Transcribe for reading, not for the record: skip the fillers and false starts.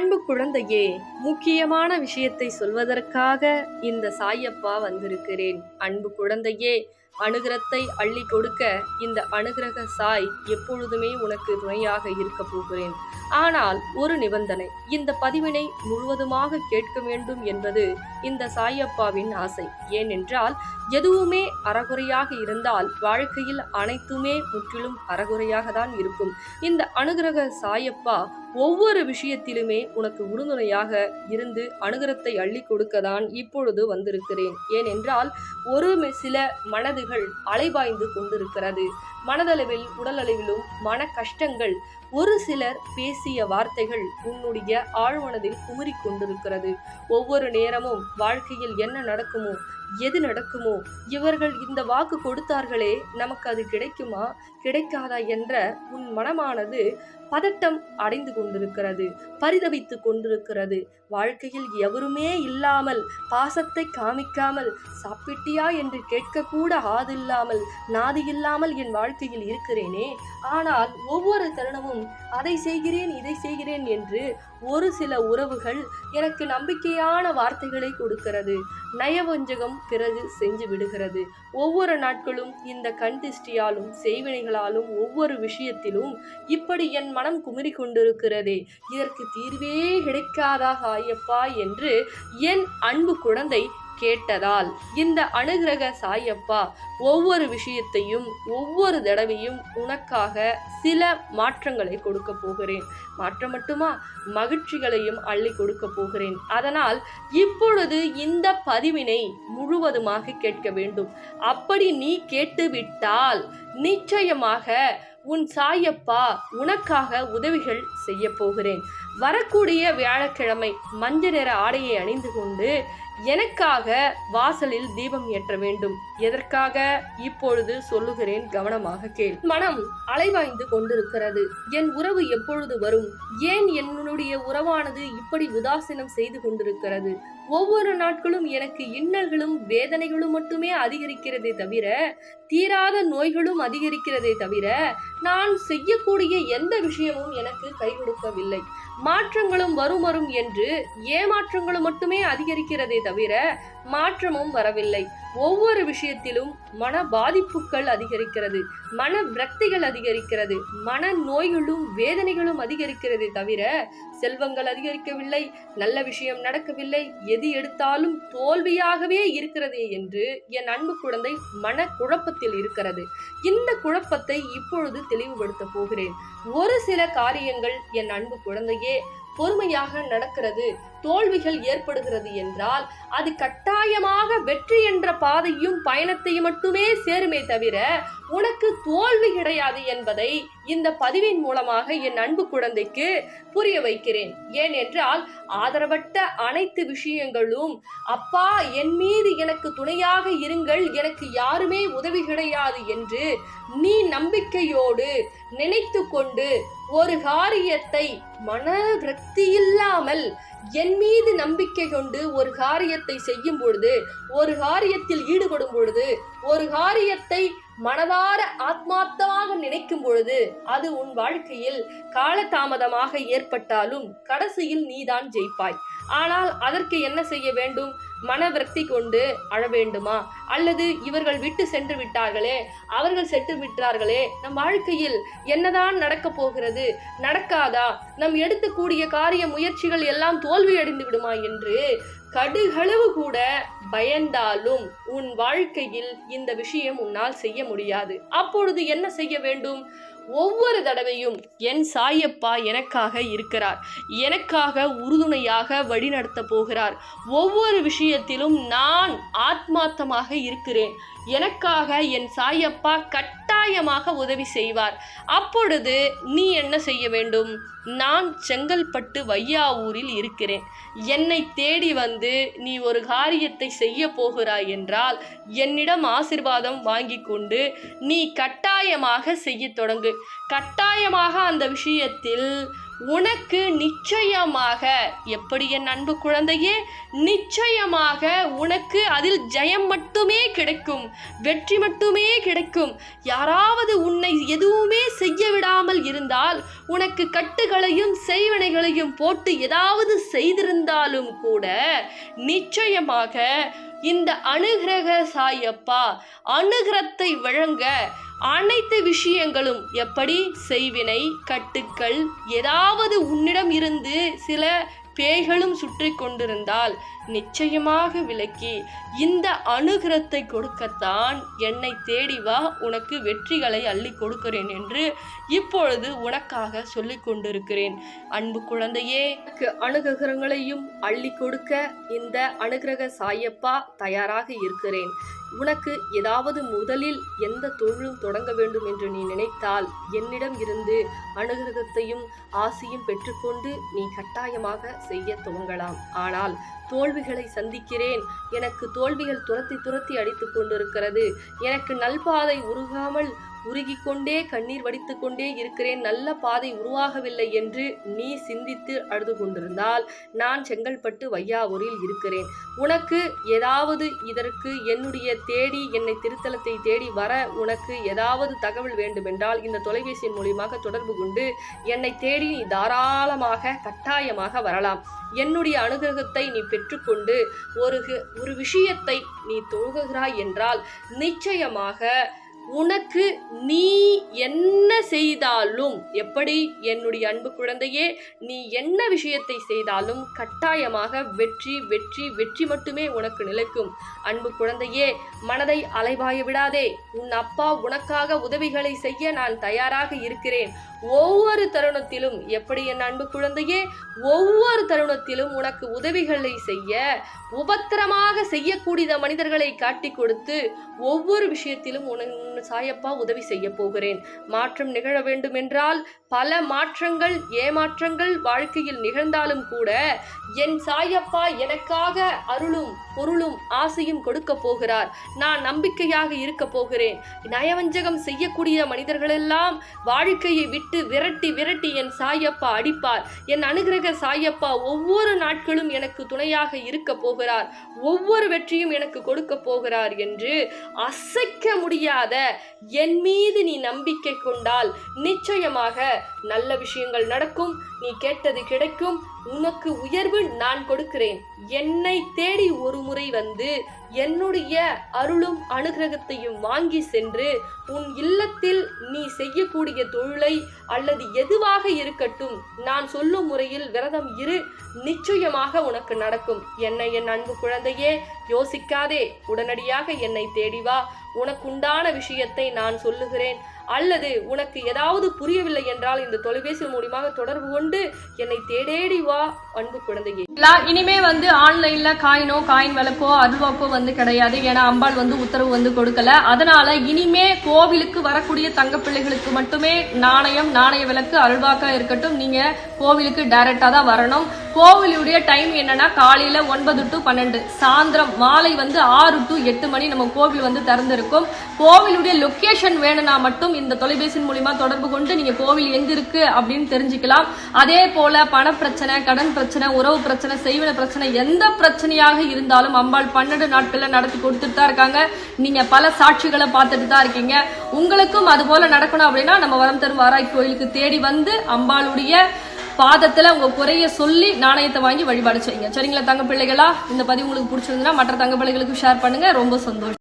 அன்பு குழந்தையே, முக்கியமான விஷயத்தை சொல்வதற்காக இந்த சாயப்பா வந்திருக்கிறேன். அன்பு குழந்தையே, அனுகிரகத்தை அள்ளி கொடுக்க இந்த அனுகிரக சாய் எப்பொழுதுமே உனக்கு துணையாக இருக்க போகிறேன். ஆனால் ஒரு நிபந்தனை, இந்த பதிவினை முழுவதுமாக கேட்க வேண்டும் என்பது இந்த சாயப்பாவின் ஆசை. ஏனென்றால் எதுவுமே அறகுறையாக இருந்தால் வாழ்க்கையில் அனைத்துமே முற்றிலும் அறகுறையாக தான் இருக்கும். இந்த அனுகிரக சாயப்பா ஒவ்வொரு விஷயத்திலுமே உனக்கு உறுதுணையாக இருந்து அனுகிரகத்தை அள்ளி கொடுக்கதான் இப்பொழுது வந்திருக்கிறேன். ஏனென்றால் ஒரு சில மனதுகள் அலைபாய்ந்து கொண்டிருக்கிறது. மனதளவில் உடலளவிலும் மன கஷ்டங்கள், ஒரு சிலர் பேசிய வார்த்தைகள் உன்னுடைய ஆழ்மனதில் குமுறி கொண்டிருக்கிறது. ஒவ்வொரு நேரமும் வாழ்க்கையில் என்ன நடக்குமோ, எது நடக்குமோ, இவர்கள் இந்த வாக்கு கொடுத்தார்களே, நமக்கு அது கிடைக்குமா கிடைக்காதா என்ற உன் மனமானது பதட்டம் அடைந்து கொண்டிருக்கிறது, பரிதவித்து கொண்டிருக்கிறது. வாழ்க்கையில் எவருமே இல்லாமல், பாசத்தை காமிக்காமல், சாப்பிட்டியா என்று கேட்கக்கூட ஆதில்லாமல், நாதி இல்லாமல் என் வாழ்க்கையில் இருக்கிறேனே. ஆனால் ஒவ்வொரு தருணமும் அதை செய்கிறேன் இதை செய்கிறேன் என்று ஒரு சில உறவுகள் எனக்கு நம்பிக்கையான வார்த்தைகளை கொடுக்கிறது. நயவஞ்சகம் பிறகு செஞ்சு விடுகிறது. ஒவ்வொரு நாட்களும் இந்த கண் திஷ்டியாலும் செய்வினைகளாலும் ஒவ்வொரு விஷயத்திலும் இப்படி என் மனம் குமுறி கொண்டிருக்கிறதே, இதற்கு தீர்வே கிடைக்காதா சாயப்பா என்று என் அன்பு குழந்தை கேட்டதால் இந்த அனுகிரக சாயப்பா ஒவ்வொரு விஷயத்தையும் ஒவ்வொரு தடவையும் உனக்காக சில மாற்றங்களை கொடுக்க போகிறேன். மாற்றம் மட்டுமா, மகிழ்ச்சிகளையும் அள்ளி கொடுக்க போகிறேன். அதனால் இப்பொழுது இந்த பதிவினை முழுவதுமாக கேட்க வேண்டும். அப்படி நீ கேட்டுவிட்டால் நிச்சயமாக உன் சாயப்பா உனக்காக உதவிகள் செய்ய போகிறேன். வரக்கூடிய வியாழக்கிழமை மஞ்சள் நிற ஆடையை அணிந்து கொண்டு எனக்காக வாசலில் தீபம் ஏற்ற வேண்டும். எதற்காக இப்பொழுது சொல்லுகிறேன், கவனமாக கேள். மனம் அலைவாய்ந்து கொண்டிருக்கிறது. என் உறவு எப்பொழுது வரும்? ஏன் என்னுடைய உறவானது இப்படி உதாசீனம் செய்து கொண்டிருக்கிறது? ஒவ்வொரு நாட்களும் எனக்கு இன்னல்களும் வேதனைகளும் மட்டுமே அதிகரிக்கிறதே தவிர, தீராத நோய்களும் அதிகரிக்கிறதே தவிர, நான் செய்யக்கூடிய எந்த விஷயமும் எனக்கு கை கொடுக்கவில்லை. மாற்றங்களும் வரும் என்று ஏமாற்றங்களும் மட்டுமே அதிகரிக்கிறதே தவிர மாற்றமும் வரவில்லை. ஒவ்வொரு விஷயத்திலும் மன பாதிப்புகள் அதிகரிக்கிறது, மன விரக்திகள் அதிகரிக்கிறது, மன நோய்களும் வேதனைகளும் அதிகரிக்கிறதே தவிர செல்வங்கள் அதிகரிக்கவில்லை, நல்ல விஷயம் நடக்கவில்லை, எது எடுத்தாலும் தோல்வியாகவே இருக்கிறதே என்று என் அன்பு குழந்தை மன குழப்பத்தில் இருக்கிறது. இந்த குழப்பத்தை இப்பொழுது தெளிவுபடுத்த போகிறேன். ஒரு சில காரியங்கள் என் அன்பு குழந்தையே பொறுமையாக நடக்கிறது, தோல்விகள் ஏற்படுகிறது என்றால் அது கட்டாயமாக வெற்றி என்ற பாதையும் பயணத்தையும் மட்டுமே சேருமே தவிர உனக்கு தோல்வி கிடையாது என்பதை இந்த பதிவின் மூலமாக என் அன்பு குழந்தைக்கு புரிய வைக்கிறேன். ஏனென்றால் ஆதரவற்ற அனைத்து விஷயங்களும், அப்பா என் மீது எனக்கு துணையாக இருங்கள், எனக்கு யாருமே உதவி கிடையாது என்று நீ நம்பிக்கையோடு நினைத்து கொண்டு ஒரு காரியத்தை மன விரக்தி இல்லாமல் என் மீது நம்பிக்கை கொண்டு ஒரு காரியத்தை செய்யும் பொழுது, ஒரு காரியத்தில் ஈடுபடும் பொழுது, ஒரு காரியத்தை மனதார ஆத்மார்த்தமாக நினைக்கும் பொழுது அது உன் வாழ்க்கையில் காலதாமதமாக ஏற்பட்டாலும் கடைசியில் நீதான் ஜெயிப்பாய். ஆனால் அதற்கு என்ன செய்ய வேண்டும்? மன விரக்தி கொண்டு அழ வேண்டுமா? அல்லது இவர்கள் விட்டு சென்று விட்டார்களே, அவர்கள் சென்று விட்டார்களே, நம் வாழ்க்கையில் என்னதான் நடக்க போகிறது, நடக்காதா, நம் எடுத்துக்கூடிய காரிய முயற்சிகள் எல்லாம் தோல்வி அடைந்து விடுமா என்று கடுகளவு கூட பயந்தாலும் உன் வாழ்க்கையில் இந்த விஷயம் உன்னால் செய்ய முடியாது. அப்பொழுது என்ன செய்ய வேண்டும்? ஒவ்வொரு தடவையும் என் சாயப்பா எனக்காக இருக்கிறார், எனக்காக உறுதுணையாக வழிநடத்த போகிறார். ஒவ்வொரு விஷயத்திலும் நான் ஆத்மார்த்தமாக இருக்கிறேன், எனக்காக என் சாயப்பா கட்டாயமாக உதவி செய்வார். அப்பொழுது நீ என்ன செய்ய வேண்டும்? நான் செங்கல்பட்டு வையாவூரில் இருக்கிறேன், என்னை தேடி வந்து நீ ஒரு காரியத்தை செய்ய போகிறாய் என்றால் என்னிடம் ஆசீர்வாதம் வாங்கி கொண்டு நீ கட்டாயமாக செய்ய தொடங்கு. கட்டாயமாக அந்த விஷயத்தில் உனக்கு நிச்சயமாக, எப்படி என் அன்பு குழந்தையே, நிச்சயமாக உனக்கு அதில் ஜெயம் மட்டுமே கிடைக்கும், வெற்றி மட்டுமே கிடைக்கும். யாராவது உன்னை எதுவுமே செய்ய விடாமல் இருந்தால், உனக்கு கட்டுகளையும் செய்வினைகளையும் போட்டு ஏதாவது செய்திருந்தாலும் கூட நிச்சயமாக இந்த அனுகிரக சாயப்பா அனுகிரகத்தை வழங்க அனைத்து விஷயங்களும், எப்படி செய்வினை கட்டுக்கள் ஏதாவது உன்னிடம் இருந்து சில பேய்களும் சுற்றி கொண்டிருந்தால் நிச்சயமாக விலக்கி இந்த அனுகிரகத்தை கொடுக்கத்தான் என்னை தேடி வா, உனக்கு வெற்றிகளை அள்ளி கொடுக்கிறேன் என்று இப்பொழுது உனக்காக சொல்லிக் கொண்டிருக்கிறேன். அன்பு குழந்தையே, அனுகிரகங்களையும் அள்ளி கொடுக்க இந்த அனுகிரக சாயப்பா தயாராக இருக்கிறேன். உனக்கு ஏதாவது முதலில் எந்த தொழிலும் தொடங்க வேண்டும் என்று நீ நினைத்தால் என்னிடம் இருந்து அனுகிரகத்தையும் ஆசையும் பெற்றுக்கொண்டு நீ கட்டாயமாக செய்ய துவங்கலாம். ஆனால் தோல்விகளை சந்திக்கிறேன், எனக்கு தோல்விகள் துரத்தி அடித்து கொண்டிருக்கிறது, எனக்கு நல்பாதை உருகாமல் உருகிக்கொண்டே கண்ணீர் வடித்து கொண்டே இருக்கிறேன், நல்ல பாதை உருவாகவில்லை என்று நீ சிந்தித்து அழுது கொண்டிருந்தால் நான் செங்கல்பட்டு வையாவூரில் இருக்கிறேன். உனக்கு ஏதாவது இதற்கு என்னுடைய தேடி என்னை திருத்தலத்தை தேடி வர உனக்கு ஏதாவது தகவல் வேண்டுமென்றால் இந்த தொலைபேசியின் மூலியமாக தொடர்பு கொண்டு என்னை தேடி நீ தாராளமாக கட்டாயமாக வரலாம். என்னுடைய அனுகிரகத்தை நீ பெற்றுக்கொண்டு ஒரு விஷயத்தை நீ தொழுகிறாய் என்றால் நிச்சயமாக உனக்கு நீ என்ன செய்தாலும், எப்படி என்னுடைய அன்பு குழந்தையே, நீ என்ன விஷயத்தை செய்தாலும் கட்டாயமாக வெற்றி வெற்றி வெற்றி மட்டுமே உனக்கு நிலைக்கும். அன்பு குழந்தையே, மனதை அலைபாய விடாதே. உன் அப்பா உனக்காக உதவிகளை செய்ய நான் தயாராக இருக்கிறேன். ஒவ்வொரு தருணத்திலும், எப்படி என் அன்பு குழந்தையே, ஒவ்வொரு தருணத்திலும் உனக்கு உதவிகளை செய்ய, உபத்திரமாக செய்யக்கூடிய மனிதர்களை காட்டி கொடுத்து ஒவ்வொரு விஷயத்திலும் உனக்கு சாயப்பா உதவி செய்ய போகிறேன். மாற்றம் நிகழ வேண்டும் என்றால் பல மாற்றங்கள் ஏமாற்றங்கள் வாழ்க்கையில் நிகழ்ந்தாலும் கூட என் சாயப்பா எனக்காக அருளும் பொருளும் ஆசையும் கொடுக்க போகிறார். நான் நம்பிக்கையாக இருக்க போகிறேன். நயவஞ்சகம் செய்யக்கூடிய மனிதர்களெல்லாம் வாழ்க்கையை விட்டு விரட்டி என் சாயப்பா அடிப்பார். என் அனுகிரக சாயப்பா ஒவ்வொரு நாட்களும் எனக்கு துணையாக இருக்க போகிறார். ஒவ்வொரு வெற்றியும் எனக்கு கொடுக்க போகிறார் என்று அசைக்க முடியாத என் மீது நீ நம்பிக்கை கொண்டால் நிச்சயமாக நல்ல விஷயங்கள் நடக்கும். நீ கேட்டது கிடைக்கும். உனக்கு உயர்வு நான் கொடுக்கிறேன். என்னை தேடி ஒரு முறை வந்து என்னுடைய அருளும் அனுகிரகத்தையும் வாங்கி சென்று உன் இல்லத்தில் நீ செய்யக்கூடிய தொழிலை அல்லது எதுவாக இருக்கட்டும் நான் சொல்லும் முறையில் விரதம் இரு, நிச்சயமாக உனக்கு நடக்கும். என்னை என் அன்பு குழந்தையே யோசிக்காதே, உடனடியாக என்னை தேடி வா. உனக்குண்டான விஷயத்தை நான் சொல்லுகிறேன். அல்லது உனக்கு ஏதாவது புரியவில்லை என்றால் இந்த தொலைபேசி மூலமாக தொடர்பு கொண்டு என்னை தேடி வா அன்பு குழந்தையே. இனிமே ஆன்லைன்ல காயின் விளக்கோ அருள்வாக்கோ கிடையாது. ஏன்னா அம்பாள் உத்தரவு கொடுக்கல. அதனால இனிமே கோவிலுக்கு வரக்கூடிய தங்க பிள்ளைகளுக்கு மட்டுமே நாணய விளக்கு அருள்வாக்கா இருக்கட்டும். நீங்க கோவிலுக்கு டைரக்டா தான் வரணும். கோவிலுடைய டைம் என்னன்னா காலையில 9 to 12, சாயந்தரம் மாலை 6 to 8 மணி நம்ம கோவில் திறந்திருக்கும். கோவிலுடைய லொகேஷன் வேணும்னா மட்டும் இந்த தொலைபேசி மூலமா தொடர்பு கொண்டு நீங்க கோவில் எங்க இருக்கு அப்படின்னு தெரிஞ்சுக்கலாம். அதே போல பண பிரச்சனை, கடன் பிரச்சனை, உறவு பிரச்சனை, செய்வன பிரச்சனை, எந்த பிரச்சனையாக இருந்தாலும் அம்பாள் 12 நாட்கள்ல நடத்தி கொடுத்துட்டு தான் இருக்காங்க. நீங்க பல சாட்சிகளை பார்த்துட்டு தான் இருக்கீங்க. உங்களுக்கும் அது போல நடக்கணும் அப்படின்னா நம்ம வரம் தரும் வாராய் கோயிலுக்கு தேடி வந்து அம்பாளுடைய பாதத்துல உங்க குறைய சொல்லி நாணயத்தை வாங்கி வழிபாடு செய்யுங்க. சரிங்களா தங்க பிள்ளைகளா? இந்த பதிவு உங்களுக்கு பிடிச்சிருந்தா மற்ற தங்க பிள்ளைகளுக்கு ஷேர் பண்ணுங்க. ரொம்ப சந்தோஷம்.